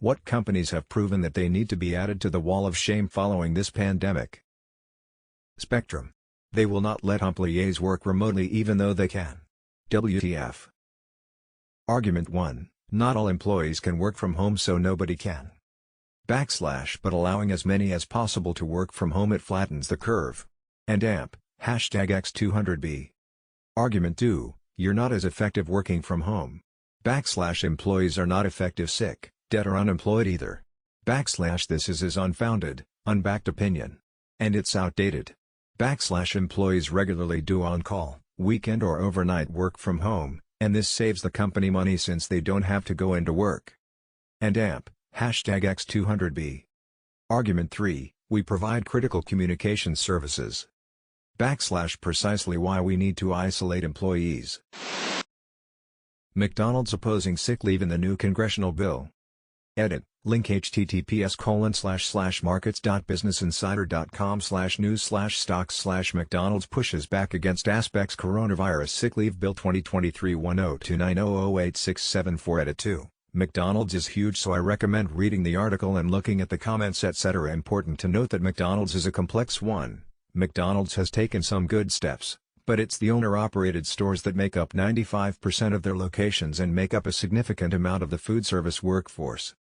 What companies have proven that they need to be added to the wall of shame following this pandemic? Spectrum. They will not let employees work remotely even though they can. WTF. Argument 1. Not all employees can work from home, so nobody can. But allowing as many as possible to work from home, it flattens the curve. And AMP, #X200B. Argument 2. You're not as effective working from home. Employees are not effective sick, dead or unemployed either. This is unfounded, unbacked opinion. And it's outdated. Employees regularly do on-call, weekend or overnight work from home, and this saves the company money since they don't have to go into work. And AMP, #X200B. Argument 3, we provide critical communication services. Precisely why we need to isolate employees. McDonald's opposing sick leave in the new congressional bill. Edit, link https://markets.businessinsider.com/news/stocks/McDonald's pushes back against Aspects Coronavirus Sick Leave Bill 2023-102900867 Edit 2. McDonald's is huge, so I recommend reading the article and looking at the comments etc. Important to note that McDonald's is a complex one. McDonald's has taken some good steps, but it's the owner-operated stores that make up 95% of their locations and make up a significant amount of the food service workforce.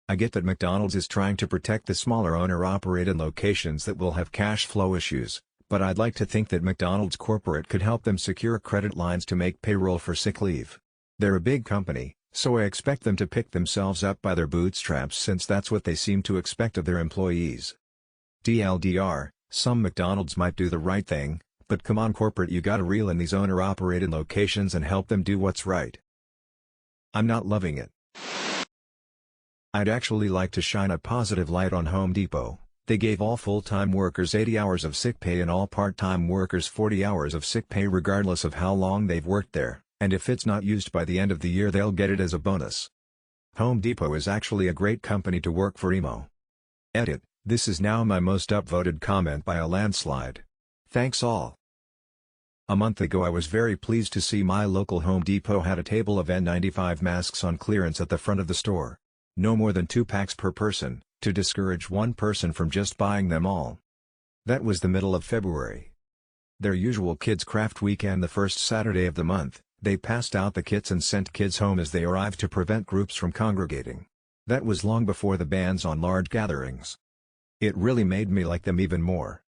I get that McDonald's is trying to protect the smaller owner-operated locations that will have cash flow issues, but I'd like to think that McDonald's corporate could help them secure credit lines to make payroll for sick leave. They're a big company, so I expect them to pick themselves up by their bootstraps since that's what they seem to expect of their employees. TLDR, some McDonald's might do the right thing, but come on corporate, you gotta reel in these owner-operated locations and help them do what's right. I'm not loving it. I'd actually like to shine a positive light on Home Depot. They gave all full-time workers 80 hours of sick pay and all part-time workers 40 hours of sick pay regardless of how long they've worked there, and if it's not used by the end of the year they'll get it as a bonus. Home Depot is actually a great company to work for. Emo. Edit, this is now my most upvoted comment by a landslide. Thanks all. A month ago I was very pleased to see my local Home Depot had a table of N95 masks on clearance at the front of the store. No more than 2 packs per person, to discourage one person from just buying them all. That was the middle of February. Their usual Kids Craft Weekend the first Saturday of the month, they passed out the kits and sent kids home as they arrived to prevent groups from congregating. That was long before the bans on large gatherings. It really made me like them even more.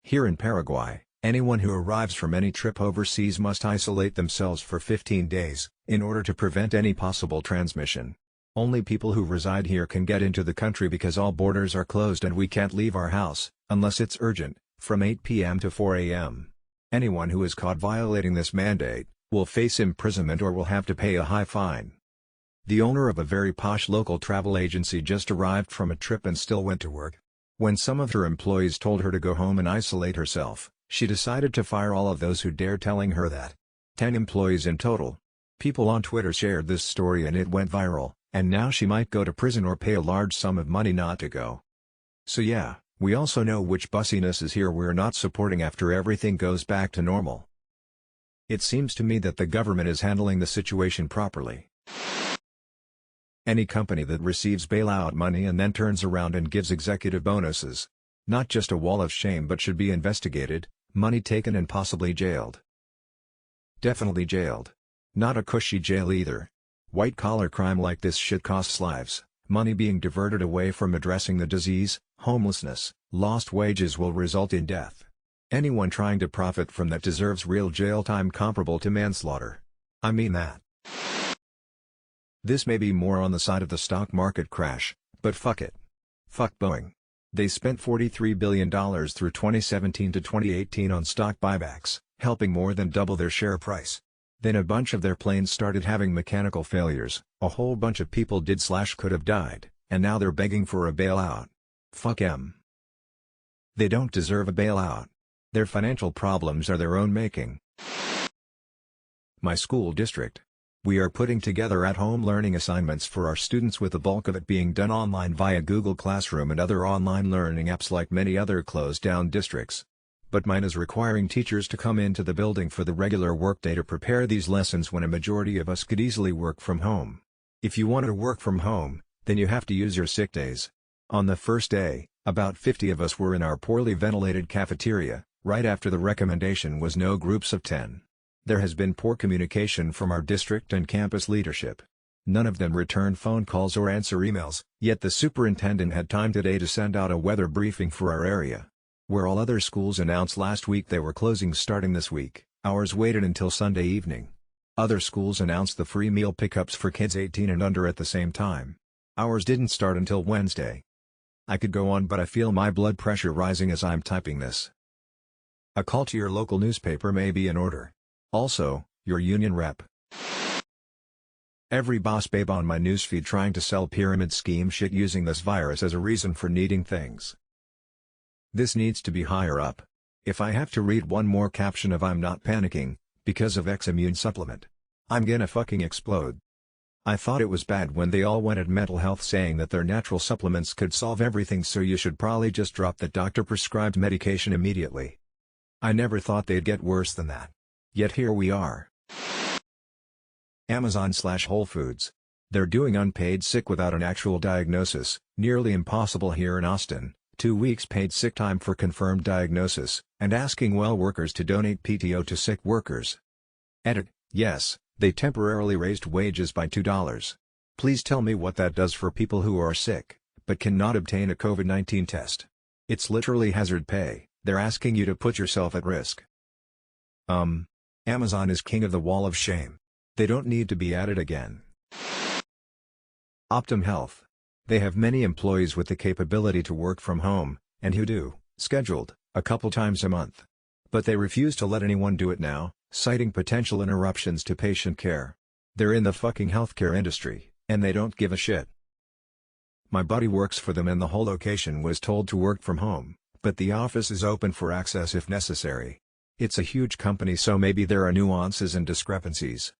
Here in Paraguay, anyone who arrives from any trip overseas must isolate themselves for 15 days, in order to prevent any possible transmission. Only people who reside here can get into the country because all borders are closed and we can't leave our house, unless it's urgent, from 8 p.m. to 4 a.m. Anyone who is caught violating this mandate, will face imprisonment or will have to pay a high fine. The owner of a very posh local travel agency just arrived from a trip and still went to work. When some of her employees told her to go home and isolate herself, she decided to fire all of those who dared telling her that. 10 employees in total. People on Twitter shared this story and it went viral, and now she might go to prison or pay a large sum of money not to go. So yeah, we also know which bussiness is here we're not supporting after everything goes back to normal. It seems to me that the government is handling the situation properly. Any company that receives bailout money and then turns around and gives executive bonuses. Not just a wall of shame but should be investigated, money taken and possibly jailed. Definitely jailed. Not a cushy jail either. White-collar crime like this shit costs lives, money being diverted away from addressing the disease, homelessness, lost wages will result in death. Anyone trying to profit from that deserves real jail time comparable to manslaughter. I mean that. This may be more on the side of the stock market crash, but fuck it. Fuck Boeing. They spent $43 billion through 2017 to 2018 on stock buybacks, helping more than double their share price. Then a bunch of their planes started having mechanical failures, a whole bunch of people did/could have died, and now they're begging for a bailout. Fuck 'em. They don't deserve a bailout. Their financial problems are their own making. My school district. We are putting together at-home learning assignments for our students with the bulk of it being done online via Google Classroom and other online learning apps like many other closed-down districts. But mine is requiring teachers to come into the building for the regular workday to prepare these lessons when a majority of us could easily work from home. If you want to work from home, then you have to use your sick days. On the first day, about 50 of us were in our poorly ventilated cafeteria, right after the recommendation was no groups of 10. There has been poor communication from our district and campus leadership. None of them returned phone calls or answer emails, yet the superintendent had time today to send out a weather briefing for our area. Where all other schools announced last week they were closing starting this week, ours waited until Sunday evening. Other schools announced the free meal pickups for kids 18 and under at the same time. Ours didn't start until Wednesday. I could go on, but I feel my blood pressure rising as I'm typing this. A call to your local newspaper may be in order. Also, your union rep. Every boss babe on my newsfeed trying to sell pyramid scheme shit using this virus as a reason for needing things. This needs to be higher up. If I have to read one more caption of "I'm not panicking, because of X immune supplement," I'm gonna fucking explode. I thought it was bad when they all went at mental health saying that their natural supplements could solve everything, so you should probably just drop the doctor-prescribed medication immediately. I never thought they'd get worse than that. Yet here we are. Amazon/Whole Foods. They're doing unpaid sick without an actual diagnosis, nearly impossible here in Austin, 2 weeks paid sick time for confirmed diagnosis, and asking well workers to donate PTO to sick workers. Edit: yes, they temporarily raised wages by $2. Please tell me what that does for people who are sick, but cannot obtain a COVID-19 test. It's literally hazard pay. They're asking you to put yourself at risk. Amazon is king of the wall of shame. They don't need to be added again. Optum Health. They have many employees with the capability to work from home, and who do, scheduled, a couple times a month. But they refuse to let anyone do it now, citing potential interruptions to patient care. They're in the fucking healthcare industry, and they don't give a shit. My buddy works for them and the whole location was told to work from home, but the office is open for access if necessary. It's a huge company, so maybe there are nuances and discrepancies,